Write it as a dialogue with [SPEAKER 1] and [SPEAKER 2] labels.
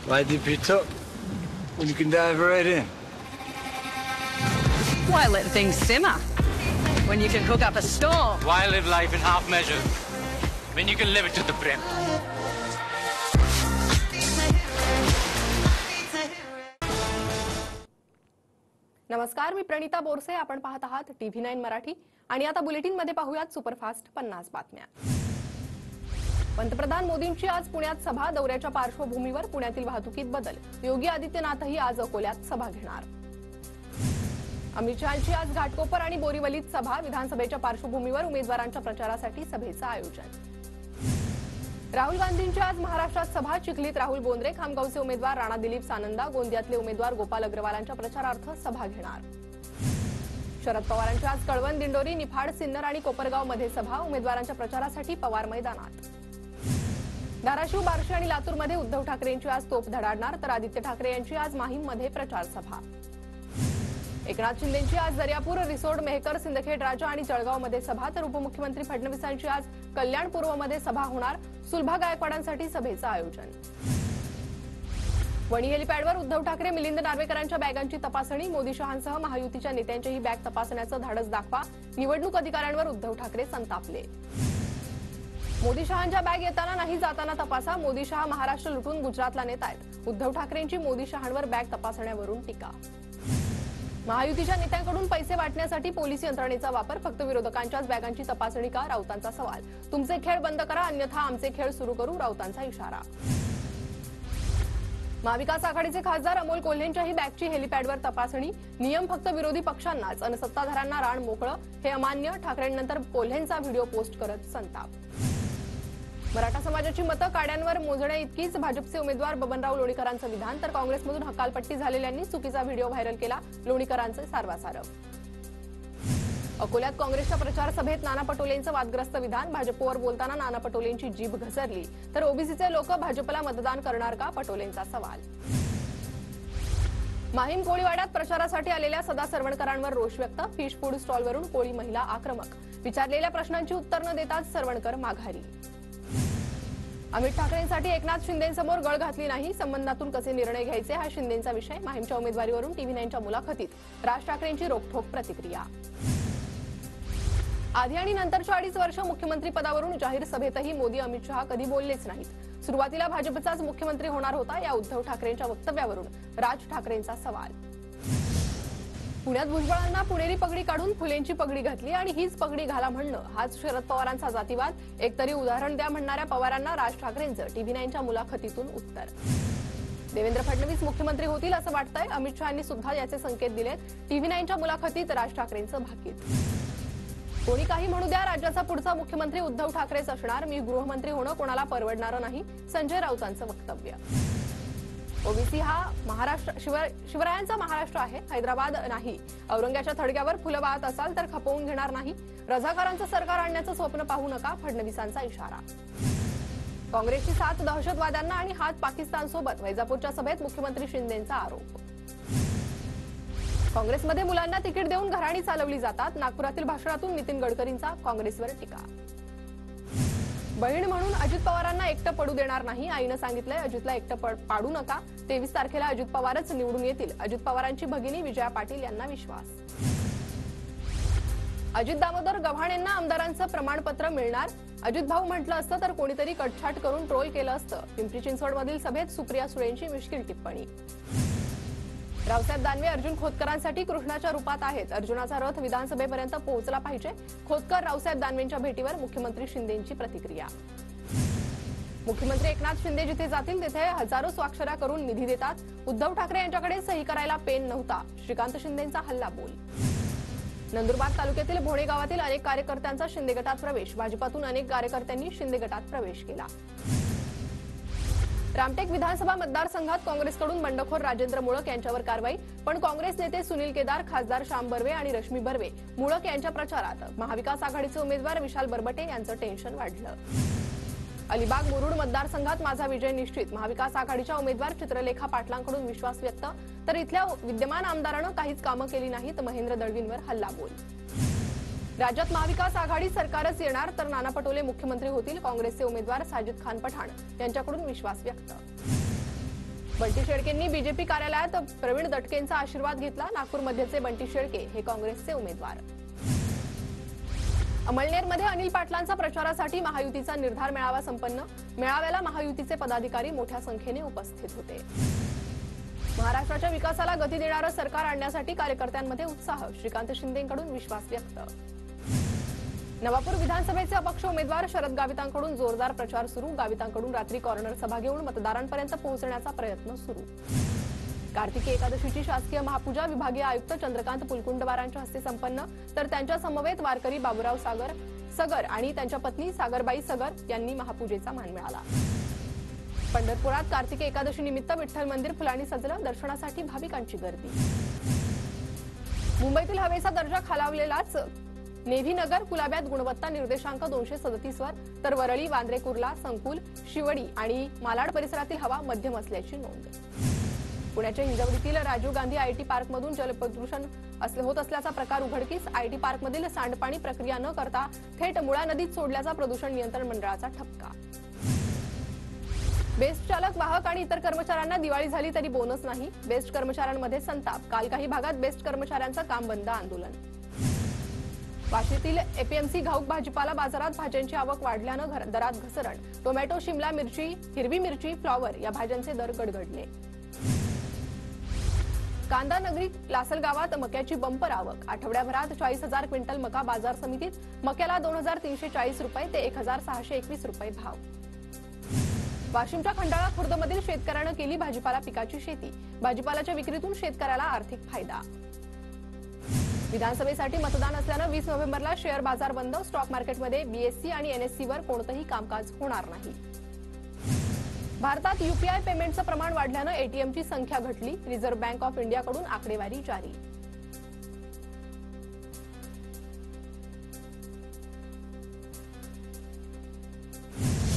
[SPEAKER 1] Why dip it up when you can dive right in?
[SPEAKER 2] Why let things simmer when you can cook up a storm?
[SPEAKER 3] Why live life in half measures when you can live it to the brim?
[SPEAKER 4] नमस्कार, मी प्रणिता बोरसे. आपण पाहत आहात TV9 Marathi आणि आता bulletin मध्ये पाहूयात superfast 50 बातम्या. पंतप्रधान मोदींची आज पुण्यात सभा. दौऱ्याच्या पार्श्वभूमीवर पुण्यातील वाहतुकीत बदल. योगी आदित्यनाथही आज अकोल्यात सभा घेणार. अमित शहांची आज घाटकोपर आणि बोरीवलीत सभा. विधानसभेच्या पार्श्वभूमीवर उमेदवारांच्या प्रचारासाठी सभेचं आयोजन. राहुल गांधींची आज महाराष्ट्रात सभा. चिखलीत राहुल बोंद्रे, खामगावचे उमेदवार राणा दिलीप सानंदा, गोंदियातले उमेदवार गोपाल अग्रवालांच्या प्रचारार्थ सभा घेणार. शरद पवारांची आज कळवण, दिंडोरी, निफाड, सिन्नर आणि कोपरगाव मध्ये सभा. उमेदवारांच्या प्रचारासाठी पवार मैदानात. धाराशिव, बार्शी आणि लातूरमध्ये उद्धव ठाकरेंची आज तोफ धडाडणार, तर आदित्य ठाकरे यांची आज माहीममध्ये प्रचार सभा. एकनाथ शिंदेंची आज दर्यापूर, रिसोड, मेहकर, सिंदखेड राजा आणि जळगावमध्ये सभा. तर उपमुख्यमंत्री फडणवीसांची आज कल्याण पूर्वमध्ये सभा होणार. सुलभा गायकवाडांसाठी सभेचं आयोजन. वणी हेलिपॅडवर उद्धव ठाकरे, मिलिंद नार्वेकरांच्या बॅगांची तपासणी. मोदी शहांसह महायुतीच्या नेत्यांचीही बॅग तपासण्याचं धाडस दाखवा. निवडणूक अधिकाऱ्यांवर उद्धव ठाकरे संतापले. मोदी शहांच्या बॅग येताना नाही जाताना तपासा. मोदी शहा महाराष्ट्र लुटून गुजरातला नेतायत. उद्धव ठाकरेंची मोदी शहांवर बॅग तपासण्यावरून टीका. महायुतीच्या नेत्यांकडून पैसे वाटण्यासाठी पोलीस यंत्रणेचा वापर. फक्त विरोधकांच्याच बॅगांची तपासणी का? राऊतांचा सवाल. तुमचे खेळ बंद करा, अन्यथा आमचे खेळ सुरू करू. राऊतांचा इशारा. महाविकास आघाडीचे खासदार अमोल कोल्हेंच्याही बॅगची हेलिपॅडवर तपासणी. नियम फक्त विरोधी पक्षांनाच, अन सत्ताधाऱ्यांना रान मोकळं. हे अमान्य. ठाकरेंनंतर कोल्हेंचा व्हिडिओ पोस्ट करत संताप. मराठा समाजाची मतं काड्यांवर मोजण्या इतकीच. भाजपचे उमेदवार बबनराव लोणीकरांचं विधान. तर काँग्रेसमधून हकालपट्टी झालेल्यांनी चुकीचा व्हिडिओ व्हायरल केला. लोणीकरांचे सारवासारव. अकोल्यात काँग्रेसच्या प्रचार सभेत नाना पटोलेंचं वादग्रस्त विधान. भाजपवर बोलताना नाना पटोलेंची जीभ घसरली. तर ओबीसीचे लोक भाजपला मतदान करणार का? पटोलेंचा सवाल. माहीम कोळीवाड्यात प्रचारासाठी आलेल्या सदा सरवणकरांवर रोष व्यक्त. फिश फूड स्टॉलवरून कोळी महिला आक्रमक. विचारलेल्या प्रश्नांची उत्तर न देताच सरवणकर माघारी. अमित ठाकरेंसाठी एकनाथ शिंदेंसमोर गळ घातली नाही. संबंधातून कसे निर्णय घ्यायचे हा शिंदेंचा विषय. माहीमच्या उमेदवारीवरून TV9च्या मुलाखतीत राज ठाकरेंची रोखठोक प्रतिक्रिया. आधी आणि नंतरच्या 2.5 वर्ष मुख्यमंत्री पदावरून जाहीर सभेतही मोदी अमित शहा कधी बोललेच नाहीत. सुरुवातीला भाजपचाच मुख्यमंत्री होणार होता. या उद्धव ठाकरेंच्या वक्तव्यावरून राज ठाकरेंचा सवाल. पुण्यात भुजबळांना पुणेरी पगडी काढून फुलेंची पगडी घातली आणि हीच पगडी घाला म्हणणं हाच शरद पवारांचा जातीवाद. एकतरी उदाहरण द्या म्हणणाऱ्या पवारांना राज ठाकरेंचं TV9च्या मुलाखतीतून उत्तर. देवेंद्र फडणवीस मुख्यमंत्री होतील असं वाटतंय. अमित शहांनी सुद्धा याचे संकेत दिलेत. TV9च्या मुलाखतीत राज ठाकरेंचं भाकीत. कोणी काही म्हणू द्या, राज्याचा पुढचा मुख्यमंत्री उद्धव ठाकरेच असणार. मी गृहमंत्री होणं कोणाला परवडणारं नाही. संजय राऊतांचं वक्तव्य. ओबीसी हा महाराष्ट्र शिवरायांचा महाराष्ट्र आहे, हैदराबाद नाही. औरंगाच्या थडग्यावर फुलं वाहत असाल तर खपवून घेणार नाही. रझाकारांचं सरकार आणण्याचं स्वप्न पाहू नका. फडणवीसांचा इशारा. काँग्रेसची साथ दहशतवाद्यांना आणि हात पाकिस्तानसोबत. वैजापूरच्या सभेत मुख्यमंत्री शिंदेंचा आरोप. काँग्रेसमध्ये मुलांना तिकीट देऊन घराणी चालवली जातात. नागपुरातील भाषणातून नितीन गडकरींचा काँग्रेसवर टीका. बहीण म्हणून अजित पवारांना एकटं पडू देणार नाही. आईनं सांगितलंय अजितला एकटं पाडू नका. 23 तारखेला अजित पवारच निवडून येतील. अजित पवारांची भगिनी विजया पाटील यांना विश्वास. अजित दामोदर गव्हाणेंना आमदारांचं प्रमाणपत्र मिळणार. अजित भाऊ म्हटलं असतं तर कोणीतरी कटछाट करून ट्रोल केलं असतं. पिंपरी चिंचवडमधील सभेत सुप्रिया सुळेंची मिश्किल टिप्पणी. रावसाहेब दानवे अर्जुन खोतकरांसाठी कृष्णाच्या रूपात आहेत. अर्जुनाचा रथ विधानसभेपर्यंत पोहोचला पाहिजे. खोतकर रावसाहेब दानवेंच्या भेटीवर मुख्यमंत्री शिंदेंची प्रतिक्रिया. मुख्यमंत्री एकनाथ शिंदे जिथे जातील तिथे हजारो स्वाक्षऱ्या करून निधी देतात. उद्धव ठाकरे यांच्याकडे सही करायला पेन नव्हता. श्रीकांत शिंदेंचा हल्ला बोल. नंदुरबार तालुक्यातील भोणे गावातील अनेक कार्यकर्त्यांचा शिंदे गटात प्रवेश. भाजपातून अनेक कार्यकर्त्यांनी शिंदे गटात प्रवेश केला. रामटेक विधानसभा मतदारसंघात काँग्रेसकडून बंडखोर राजेंद्र मुळक यांच्यावर कारवाई. पण काँग्रेस नेते सुनील केदार, खासदार श्याम बर्वे आणि रश्मी बर्वे मुळक यांच्या प्रचारात. महाविकास आघाडीचे उमेदवार विशाल बरबटे यांचं टेन्शन वाढलं. अलिबाग मुरुड मतदारसंघात माझा विजय निश्चित. महाविकास आघाडीच्या उमेदवार चित्रलेखा पाटलांकडून विश्वास व्यक्त. तर इथल्या विद्यमान आमदारानं काहीच कामं केली नाहीत. महेंद्र दळवींवर हल्लाबोल. राज्यात महाविकास आघाडी सरकारच येणार तर नाना पटोले मुख्यमंत्री होतील. काँग्रेसचे उमेदवार साजिद खान पठाण यांच्याकडून विश्वास व्यक्त. बंटी शेळकेंनी बीजेपी कार्यालयात प्रवीण दटकेंचा आशीर्वाद घेतला. नागपूरमध्येचे बंटी शेळके हे काँग्रेसचे उमेदवार. अमळनेरमध्ये अनिल पाटलांचा प्रचारासाठी महायुतीचा निर्धार मेळावा संपन्न. मेळाव्याला महायुतीचे पदाधिकारी मोठ्या संख्येने उपस्थित होते. महाराष्ट्राच्या विकासाला गती देणारं सरकार आणण्यासाठी कार्यकर्त्यांमध्ये उत्साह. श्रीकांत शिंदेंकडून विश्वास व्यक्त. नवापूर विधानसभेचे अपक्ष उमेदवार शरद गावितांकडून जोरदार प्रचार सुरू. गावितांकडून रात्री कॉर्नर सभा घेऊन मतदारांपर्यंत पोहोचण्याचा प्रयत्न सुरू. कार्तिकी एकादशीची शासकीय महापूजा विभागीय आयुक्त चंद्रकांत पुलकुंडवारांच्या हस्ते संपन्न. तर त्यांच्या समवेत वारकरी बाबूराव सगर आणि त्यांच्या पत्नी सागरबाई सगर यांनी महापूजेचा मान मिळाला. पंढरपुरात कार्तिकी एकादशी निमित्त विठ्ठल मंदिर फुलांनी सजलं. दर्शनासाठी भाविकांची गर्दी. मुंबईतील हवेचा दर्जा खालावलेलाच. नेव्ही नगर कुलाब्यात गुणवत्ता निर्देशांक 237 वर, तर वरळी, वांद्रे कुर्ला, संकुल, शिवडी आणि मालाड परिसरातील हवा मध्यम असल्याची नोंद. पुण्याच्या हिंजवडीतील राजीव गांधी आयटी पार्कमधून जलप्रदूषण होत असल्याचा प्रकार उघडकीस. आयटी पार्कमधील सांडपाणी प्रक्रिया न करता थेट मुळा नदीत सोडल्याचा प्रदूषण नियंत्रण मंडळाचा ठपका. बेस्ट चालक, वाहक आणि इतर कर्मचाऱ्यांना दिवाळी झाली तरी बोनस नाही. बेस्ट कर्मचाऱ्यांमध्ये संताप. काल काही भागात बेस्ट कर्मचाऱ्यांचं काम बंद आंदोलन. वाशीतील एपीएमसी घाऊक भाजीपाला बाजारात भाज्यांची आवक वाढल्यानं दरात घसरण. टोमॅटो, शिमला मिरची, हिरवी मिरची, फ्लॉवर या भाज्यांचे दर गडगडले. कांदा नगरी लासलगावात मक्याची बंपर आवक. आठवड्याभरात 40,000 क्विंटल मका बाजार समितीत. मक्याला 2,340 रुपये ते 1,621 रुपये भाव. वाशिमच्या खंडाळा खुर्दमधील शेतकऱ्यानं केली भाजीपाला पिकाची शेती. भाजीपाल्याच्या विक्रीतून शेतकऱ्याला आर्थिक फायदा. विधानसभेसाठी मतदान असल्यानं 20 नोव्हेंबरला शेअर बाजार बंद. स्टॉक मार्केटमध्ये बीएससी आणि एनएससीवर कोणतंही कामकाज होणार नाही. भारतात यूपीआय पेमेंटचं प्रमाण वाढल्यानं एटीएमची संख्या घटली. रिझर्व्ह बँक ऑफ इंडियाकडून आकडेवारी जारी.